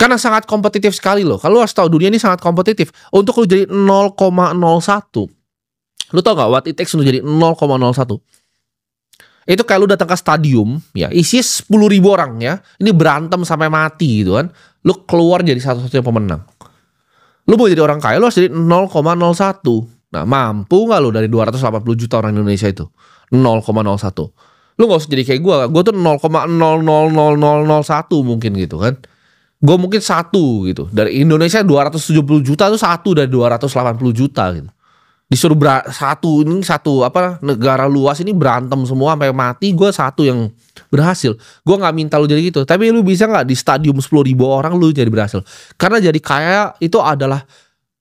Karena sangat kompetitif sekali loh. Kalau lu harus tahu dunia ini sangat kompetitif. Untuk lu jadi 0,01. Lu tau gak what it takes untuk jadi 0,01? Itu kayak lu datang ke stadium, ya, isi 10.000 orang ya. Ini berantem sampai mati gitu kan. Lu keluar jadi satu-satunya pemenang. Lu mau jadi orang kaya, lu harus jadi 0,01. Nah, mampu gak lu dari 280 juta orang Indonesia itu? 0,01. Lu gak usah jadi kayak gue tuh 0,00001 mungkin gitu kan. Gue mungkin 1 gitu. Dari Indonesia 270 juta tuh 1 dari 280 juta gitu. Disuruh satu negara luas ini berantem semua sampai mati, gue 1 yang berhasil. Gue gak minta lu jadi gitu. Tapi lu bisa gak di stadium 10.000 orang lu jadi berhasil? Karena jadi kaya itu adalah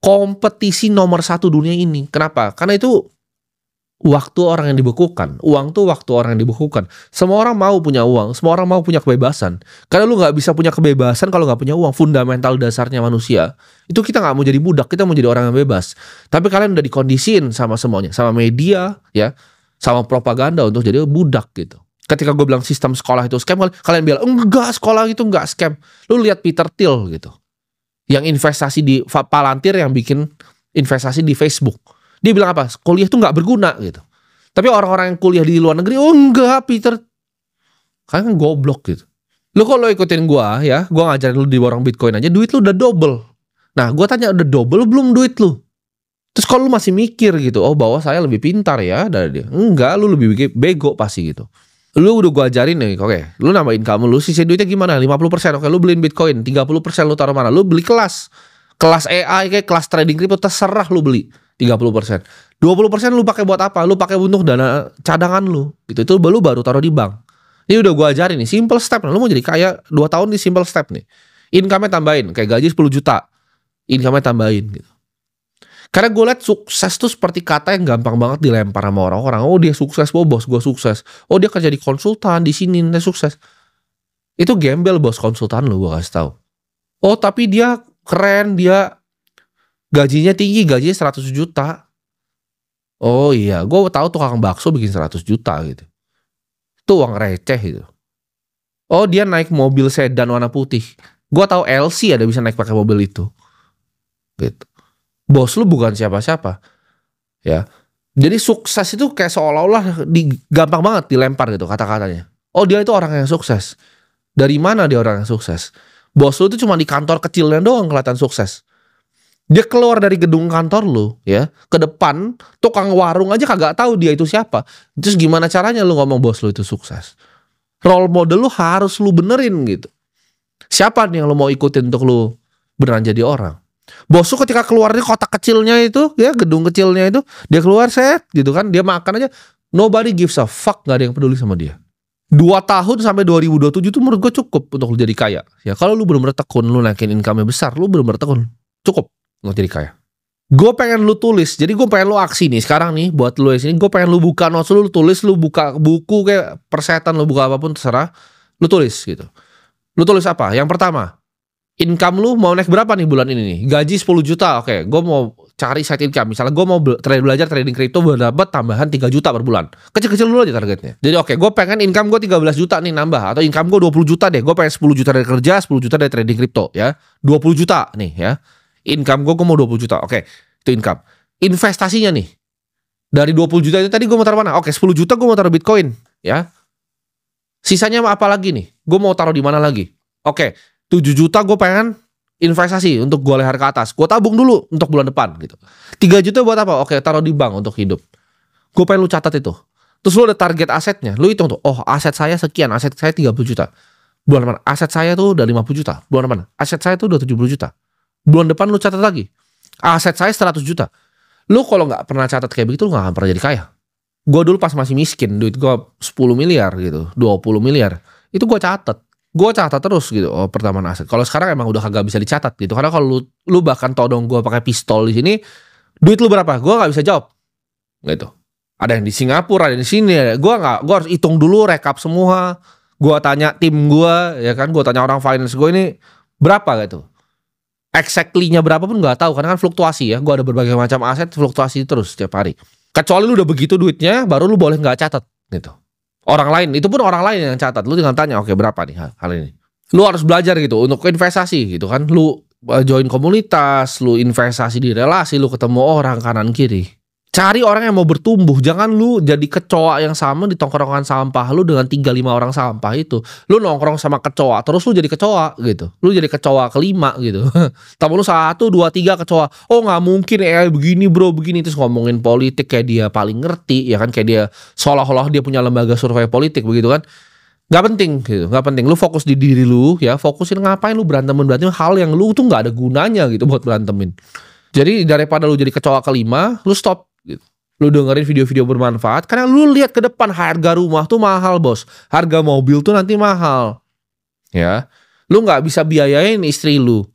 kompetisi nomor 1 dunia ini. Kenapa? Karena itu waktu orang yang dibekukan. Uang tuh waktu orang yang dibekukan. Semua orang mau punya uang. Semua orang mau punya kebebasan. Karena lu gak bisa punya kebebasan kalau gak punya uang. Fundamental dasarnya manusia. Itu kita gak mau jadi budak. Kita mau jadi orang yang bebas. Tapi kalian udah dikondisiin sama semuanya. Sama media, ya, sama propaganda untuk jadi budak gitu. Ketika gue bilang sistem sekolah itu scam, kalian bilang enggak, sekolah itu enggak scam. Lu lihat Peter Thiel gitu. Yang investasi di Palantir, yang bikin investasi di Facebook. Dia bilang apa? Kuliah itu nggak berguna gitu. Tapi orang-orang yang kuliah di luar negeri, oh enggak Peter, kalian kan goblok gitu. Lu kalau ikutin gua ya, gua ngajarin lu di borong Bitcoin aja, duit lu udah double. Nah, gua tanya udah double belum duit lu? Terus kalau lu masih mikir gitu, oh bahwa saya lebih pintar ya dari dia. Enggak, lu lebih bego pasti gitu. Lu udah gua ajarin nih, oke, lu nambah income lu, sisa duitnya gimana? 50%, oke, lu beliin Bitcoin, 30% lu taruh mana? Lu beli kelas AI kayak kelas trading crypto, terserah lu beli. 30%. 20% lu pakai buat apa? Lu pakai untuk dana cadangan lu. Itu lu baru taruh di bank. Ini udah gua ajarin nih, simple step. Lu mau jadi kaya 2 tahun di simple step nih. Income-nya tambahin, kayak gaji 10 juta. Income-nya tambahin gitu. Karena gue liat sukses tuh seperti kata yang gampang banget dilempar sama orang-orang. Oh dia sukses, oh bos gue sukses. Oh dia kerja di konsultan, di sini dia sukses. Itu gembel bos konsultan lu, gue kasih tahu. Oh tapi dia keren, dia gajinya tinggi, gajinya 100 juta. Oh iya, gue tahu tukang bakso bikin 100 juta gitu. Itu uang receh gitu. Oh dia naik mobil sedan warna putih. Gue tahu LC ada bisa naik pakai mobil itu. Gitu. Bos lu bukan siapa-siapa. Ya. Jadi sukses itu kayak seolah-olah gampang banget dilempar gitu kata-katanya. Oh dia itu orang yang sukses. Dari mana dia orang yang sukses? Bos lu itu cuma di kantor kecilnya doang kelihatan sukses. Dia keluar dari gedung kantor lu, ya, ke depan, tukang warung aja kagak tahu dia itu siapa. Terus gimana caranya lu ngomong bos lu itu sukses? Role model lu harus lu benerin gitu. Siapa nih yang lu mau ikutin untuk lu beneran jadi orang? Bos lu ketika keluar dari kotak kecilnya itu, ya, gedung kecilnya itu, dia keluar set gitu kan, dia makan aja, nobody gives a fuck, gak ada yang peduli sama dia. 2 tahun sampai 2027 itu menurut gue cukup untuk lu jadi kaya. Ya kalau lu bener-bener tekun, lu naikin income-nya besar, lu bener-bener tekun, cukup untuk jadi kaya. Gue pengen lu tulis, jadi gue pengen lu aksi nih sekarang nih buat lu di sini. Gue pengen lu buka notes lu tulis, lu buka buku kayak persetan, lu buka apapun terserah, lu tulis gitu. Lu tulis apa? Yang pertama, income lu mau naik berapa nih bulan ini nih? Gaji 10 juta, oke. Gue mau cari side income. Misalnya gue mau belajar trading crypto, dapat tambahan 3 juta per bulan. Kecil-kecil dulu aja targetnya. Jadi oke, gue pengen income gue 13 juta nih nambah. Atau income gue 20 juta deh. Gue pengen 10 juta dari kerja, 10 juta dari trading crypto ya. 20 juta nih ya. Income gue mau 20 juta. Oke, itu income. Investasinya nih. Dari 20 juta itu tadi gue mau taruh mana? Oke, 10 juta gue mau taruh Bitcoin ya. Sisanya apa lagi nih? Gue mau taruh di mana lagi? Oke, 7 juta gue pengen investasi untuk gue leher ke atas. Gue tabung dulu untuk bulan depan gitu. 3 juta buat apa? Oke, taruh di bank untuk hidup. Gue pengen lu catat itu. Terus lu ada target asetnya. Lu hitung tuh. Oh, aset saya sekian. Aset saya 30 juta. Bulan depan aset saya tuh udah 50 juta. Bulan depan aset saya tuh udah 70 juta. Bulan depan lu catat lagi. Aset saya 100 juta. Lu kalau gak pernah catat kayak begitu, lu gak akan pernah jadi kaya. Gue dulu pas masih miskin, duit gue 10 miliar gitu, 20 miliar. Itu gue catat. Gue catat terus gitu. Oh, pertambahan aset. Kalau sekarang emang udah kagak bisa dicatat gitu. Karena kalau lu bahkan todong gue pakai pistol di sini, duit lu berapa? Gue gak bisa jawab. Gitu. Ada yang di Singapura, ada yang di sini. Gue harus hitung dulu, rekap semua. Gue tanya tim gue, ya kan. Gue tanya orang finance gue ini berapa gitu. Exactly-nya berapa pun gak tahu. Karena kan fluktuasi ya. Gue ada berbagai macam aset, fluktuasi terus setiap hari. Kecuali lu udah begitu duitnya, baru lu boleh gak catat gitu. Orang lain, itu pun orang lain yang catat. Lu tinggal tanya, oke berapa nih hal ini. Lu harus belajar gitu untuk investasi gitu kan. Lu join komunitas, lu investasi di relasi, lu ketemu orang kanan kiri. Cari orang yang mau bertumbuh. Jangan lu jadi kecoa yang sama di tongkrongan sampah lu dengan 3-5 orang sampah itu. Lu nongkrong sama kecoa, terus lu jadi kecoa gitu. Lu jadi kecoa kelima gitu. Tapi lu 1, 2, 3 kecoa. Oh nggak mungkin begini bro, begini. Terus ngomongin politik kayak dia paling ngerti. Ya kan, kayak dia seolah-olah dia punya lembaga survei politik begitu kan. Gak penting gitu, gak penting. Lu fokus di diri lu ya, fokusin ngapain lu berantemin hal yang lu tuh gak ada gunanya gitu buat berantemin. Jadi daripada lu jadi kecoa kelima, lu stop gitu. Lu dengerin video-video bermanfaat, karena lu lihat ke depan harga rumah tuh mahal bos, harga mobil tuh nanti mahal. Ya, lu gak bisa biayain istri lu.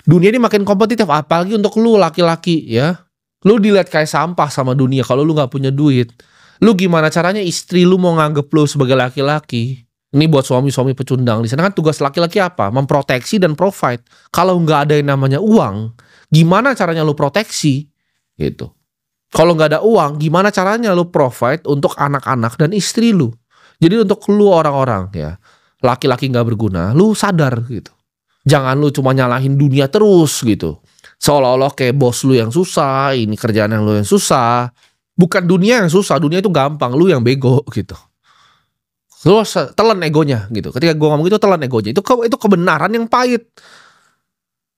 Dunia ini makin kompetitif, apalagi untuk lu laki-laki ya. Lu dilihat kayak sampah sama dunia kalau lu gak punya duit. Lu gimana caranya istri lu mau nganggep lu sebagai laki-laki? Ini buat suami-suami pecundang. Di sana kan tugas laki-laki apa? Memproteksi dan provide. Kalau nggak ada yang namanya uang, gimana caranya lu proteksi? Gitu. Kalau nggak ada uang, gimana caranya lu provide untuk anak-anak dan istri lu? Jadi untuk lu orang-orang ya, laki-laki nggak berguna, lu sadar gitu. Jangan lu cuma nyalahin dunia terus gitu. Seolah-olah kayak bos lu yang susah, ini kerjaan yang lu yang susah. Bukan dunia yang susah, dunia itu gampang, lu yang bego gitu. Lu telan egonya gitu. Ketika gue ngomong itu telan egonya. Itu kebenaran yang pahit.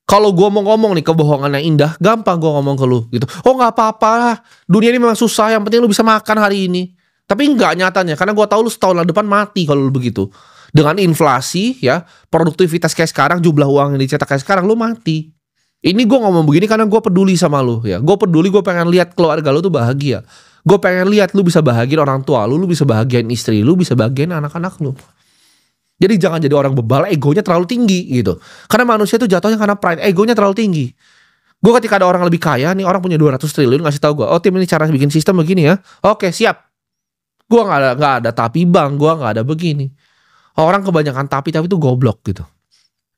Kalau gue mau ngomong nih kebohongan yang indah, gampang gue ngomong ke lu gitu. Oh nggak apa-apa, dunia ini memang susah. Yang penting lu bisa makan hari ini. Tapi nggak nyatanya, karena gue tahu lu setahun depan mati kalau lu begitu. Dengan inflasi ya, produktivitas kayak sekarang, jumlah uang yang dicetak kayak sekarang, lu mati. Ini gue ngomong begini karena gue peduli sama lu ya. Gue peduli, gue pengen lihat keluarga lu tuh bahagia. Gue pengen lihat lu bisa bahagiain orang tua lu bisa bahagiain istri lu, bisa bahagiain anak-anak lu. Jadi jangan jadi orang bebal, egonya terlalu tinggi gitu. Karena manusia itu jatuhnya karena pride, egonya terlalu tinggi. Gue ketika ada orang lebih kaya, nih orang punya 200 triliun, ngasih tahu gue, oh tim ini cara bikin sistem begini ya. Oke siap. Gue nggak ada tapi bang, gue nggak ada begini. Orang kebanyakan tapi itu goblok gitu.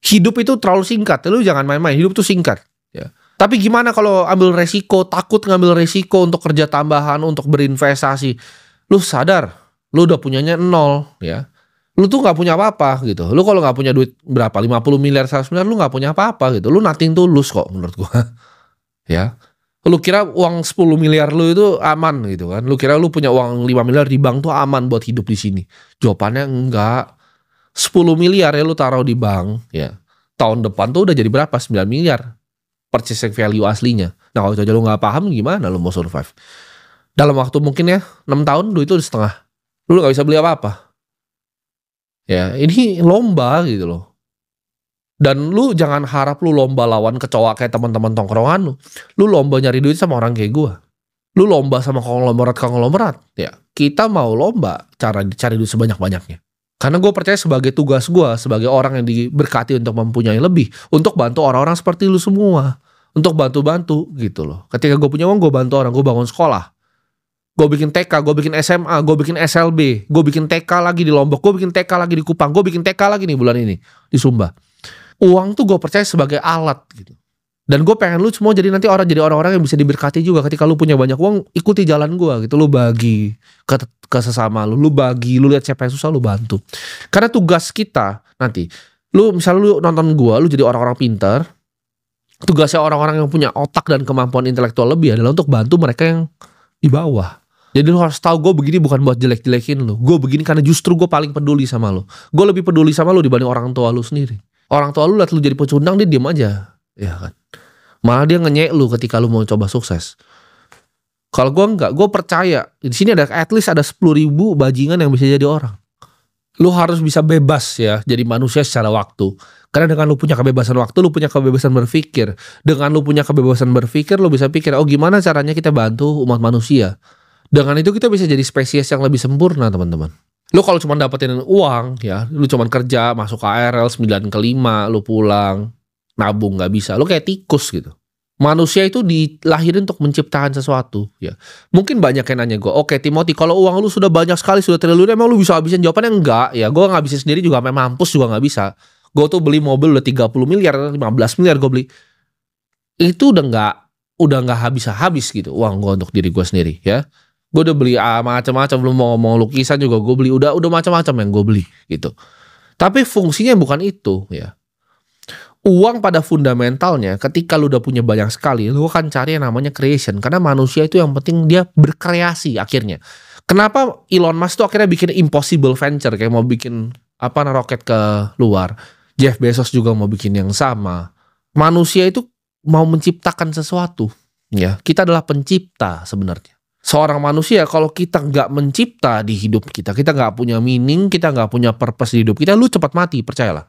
Hidup itu terlalu singkat, lu jangan main-main, hidup itu singkat ya. Tapi gimana kalau ambil resiko, takut ngambil resiko untuk kerja tambahan, untuk berinvestasi. Lu sadar, lu udah punyanya 0 ya. Lu tuh gak punya apa-apa gitu. Lu kalau gak punya duit berapa, 50 miliar, 100 miliar, lu gak punya apa-apa gitu. Lu nothing tulus kok menurut gua. Ya. Lu kira uang 10 miliar lu itu aman gitu kan. Lu kira lu punya uang 5 miliar di bank tuh aman buat hidup di sini. Jawabannya enggak. 10 miliar ya lu taruh di bank ya. Tahun depan tuh udah jadi berapa? 9 miliar. Purchasing value aslinya. Nah kalau aja lu gak paham gimana lu mau survive. Dalam waktu mungkin ya 6 tahun duit itu udah setengah. Lu gak bisa beli apa-apa. Ya ini lomba gitu loh. Dan lu jangan harap lu lomba lawan kecoa kayak teman-teman tongkrongan lu. Lu lomba nyari duit sama orang kayak gua. Lu lomba sama konglomerat. Ya kita mau lomba cara cari duit sebanyak-banyaknya. Karena gue percaya sebagai tugas gue, sebagai orang yang diberkati untuk mempunyai lebih, untuk bantu orang-orang seperti lu semua, untuk bantu-bantu gitu loh. Ketika gue punya uang, gue bantu orang, gue bangun sekolah, gue bikin TK, gue bikin SMA, gue bikin SLB, gue bikin TK lagi di Lombok, gue bikin TK lagi di Kupang, gue bikin TK lagi nih bulan ini di Sumba. Uang tuh gue percaya sebagai alat gitu. Dan gue pengen lu semua jadi nanti jadi orang-orang yang bisa diberkati juga. Ketika lu punya banyak uang, ikuti jalan gue gitu. Lu bagi ke sesama lu bagi, lu lihat siapa yang susah, lu bantu. Karena tugas kita nanti, misalnya lu nonton gue, lu jadi orang-orang pintar. Tugasnya orang-orang yang punya otak dan kemampuan intelektual lebih adalah untuk bantu mereka yang di bawah. Jadi lu harus tahu gue begini bukan buat jelek-jelekin lu. Gue begini karena justru gue paling peduli sama lu. Gue lebih peduli sama lu dibanding orang tua lu sendiri. Orang tua lu liat lu jadi pecundang, dia diem aja. Ya kan. Malah dia ngenyek lu ketika lu mau coba sukses. Kalau gue enggak, gue percaya di sini ada at least ada 10.000 bajingan yang bisa jadi orang. Lu harus bisa bebas ya, jadi manusia secara waktu. Karena dengan lu punya kebebasan waktu, lu punya kebebasan berpikir. Dengan lu punya kebebasan berpikir, lu bisa pikir, oh gimana caranya kita bantu umat manusia. Dengan itu kita bisa jadi spesies yang lebih sempurna, teman-teman. Lu kalau cuma dapetin uang ya, lu cuma kerja, masuk KRL 9 ke 5, lu pulang, nabung gak bisa. Lu kayak tikus gitu. Manusia itu dilahirin untuk menciptakan sesuatu ya. Mungkin banyak yang nanya gue, oke Timothy, kalau uang lu sudah banyak sekali, sudah triliun, emang lu bisa habisin? Jawabannya enggak ya. Gue ngabisin sendiri juga, sampai mampus juga gak bisa. Gue tuh beli mobil udah 30 miliar, 15 miliar gue beli. Itu udah gak habis gitu uang gue untuk diri gue sendiri ya. Gue udah beli macam-macam, belum mau ngomong lukisan juga gue beli, udah macam-macam yang gue beli gitu. Tapi fungsinya bukan itu ya. Uang pada fundamentalnya ketika lu udah punya banyak sekali, lu akan cari yang namanya creation. Karena manusia itu yang penting dia berkreasi akhirnya. Kenapa Elon Musk tuh akhirnya bikin impossible venture, kayak mau bikin roket ke luar. Jeff Bezos juga mau bikin yang sama. Manusia itu mau menciptakan sesuatu. Ya, kita adalah pencipta sebenarnya. Seorang manusia kalau kita nggak mencipta di hidup kita nggak punya meaning, kita nggak punya purpose di hidup kita, lu cepat mati, percayalah.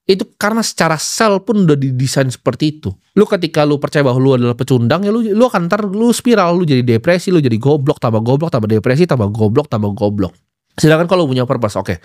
Itu karena secara sel pun udah didesain seperti itu. Lu ketika lu percaya bahwa lu adalah pecundang, ya lu akan lu spiral, lu jadi depresi, lu jadi goblok, tambah depresi, tambah goblok. Sedangkan kalau lu punya purpose, oke.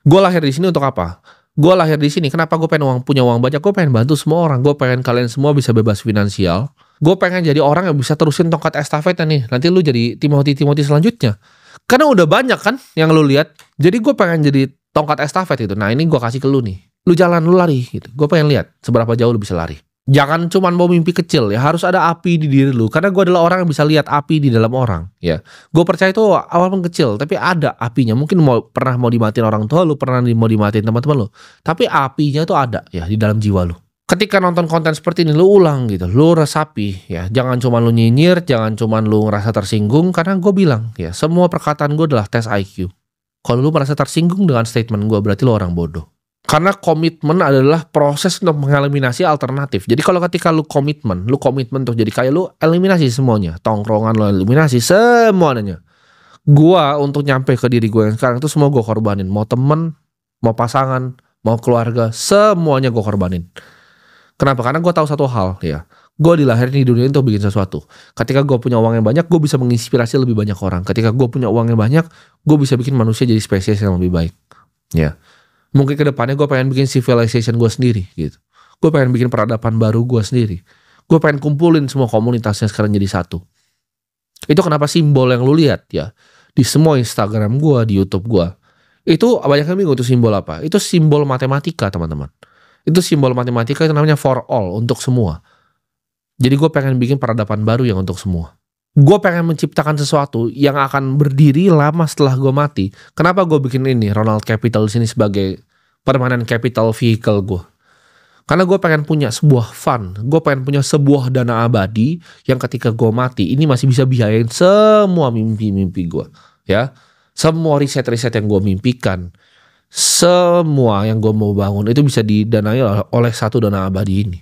Gue lahir di sini untuk apa? Gue lahir di sini, kenapa gue pengen punya uang banyak? Gue pengen bantu semua orang. Gue pengen kalian semua bisa bebas finansial. Gue pengen jadi orang yang bisa terusin tongkat estafetnya nih. Nanti lu jadi Timothy selanjutnya. Karena udah banyak kan yang lu lihat. Jadi gue pengen jadi tongkat estafet itu. Nah ini gue kasih ke lu nih. Lu jalan, lu lari gitu. Gue pengen lihat seberapa jauh lu bisa lari. Jangan cuman mau mimpi kecil ya. Harus ada api di diri lu. Karena gue adalah orang yang bisa lihat api di dalam orang. Ya, gue percaya itu awal pun kecil, tapi ada apinya. Mungkin pernah mau dimatiin orang tua lu, pernah mau dimatiin teman-teman lu. Tapi apinya tuh ada ya di dalam jiwa lu. Ketika nonton konten seperti ini, lu ulang gitu, lu resapi ya. Jangan cuma lu nyinyir, jangan cuma lu ngerasa tersinggung. Karena gue bilang ya, semua perkataan gue adalah tes IQ. Kalau lu merasa tersinggung dengan statement gue, berarti lu orang bodoh. Karena komitmen adalah proses untuk mengeliminasi alternatif. Jadi kalau ketika lu komitmen untuk jadi kaya, lu eliminasi semuanya. Tongkrongan lu eliminasi semuanya. Gua untuk nyampe ke diri gue yang sekarang itu semua gue korbanin. Mau temen, mau pasangan, mau keluarga, semuanya gue korbanin. Kenapa? Karena gue tahu satu hal ya. Gue dilahirin di dunia ini untuk bikin sesuatu. Ketika gue punya uang yang banyak, gue bisa menginspirasi lebih banyak orang. Ketika gue punya uang yang banyak, gue bisa bikin manusia jadi spesies yang lebih baik. Ya. Mungkin ke depannya gue pengen bikin civilization gue sendiri gitu. Gue pengen bikin peradaban baru gue sendiri. Gue pengen kumpulin semua komunitasnya sekarang jadi satu. Itu kenapa simbol yang lu lihat ya di semua Instagram gue, di YouTube gue, itu banyak yang bingung itu simbol apa. Itu simbol matematika, teman-teman. Itu simbol matematika, itu namanya for all, untuk semua. Jadi gue pengen bikin peradaban baru yang untuk semua. Gue pengen menciptakan sesuatu yang akan berdiri lama setelah gue mati. Kenapa gue bikin ini Ronald Capital di sini sebagai permanent capital vehicle gue? Karena gue pengen punya sebuah fund. Gue pengen punya sebuah dana abadi yang ketika gue mati ini masih bisa biayain semua mimpi-mimpi gue. Ya, semua riset-riset yang gue mimpikan, semua yang gue mau bangun itu bisa didanai oleh satu dana abadi ini.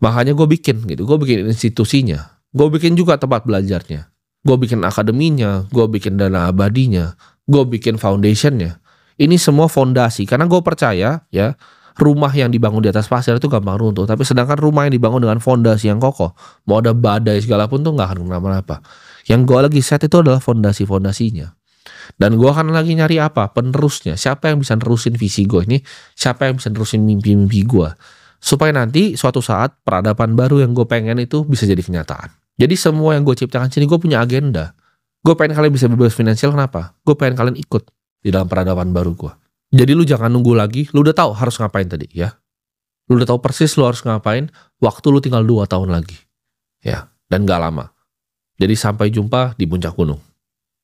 Makanya gue bikin gitu. Gue bikin institusinya. Gue bikin juga tempat belajarnya. Gue bikin akademinya. Gue bikin dana abadinya. Gue bikin foundationnya. Ini semua fondasi. Karena gue percaya ya, rumah yang dibangun di atas pasir itu gampang runtuh. Tapi sedangkan rumah yang dibangun dengan fondasi yang kokoh, mau ada badai segala pun tuh gak akan kenapa-napa. Yang gue lagi set itu adalah fondasi-fondasinya. Dan gue akan lagi nyari apa? Penerusnya. Siapa yang bisa nerusin visi gue ini? Siapa yang bisa nerusin mimpi-mimpi gue? Supaya nanti suatu saat peradaban baru yang gue pengen itu bisa jadi kenyataan. Jadi semua yang gue ciptakan sini gue punya agenda. Gue pengen kalian bisa bebas finansial, kenapa? Gue pengen kalian ikut di dalam peradaban baru gue. Jadi lu jangan nunggu lagi, lu udah tahu harus ngapain tadi ya. Lu udah tahu persis lu harus ngapain, waktu lu tinggal 2 tahun lagi. Ya, dan gak lama. Jadi sampai jumpa di puncak gunung.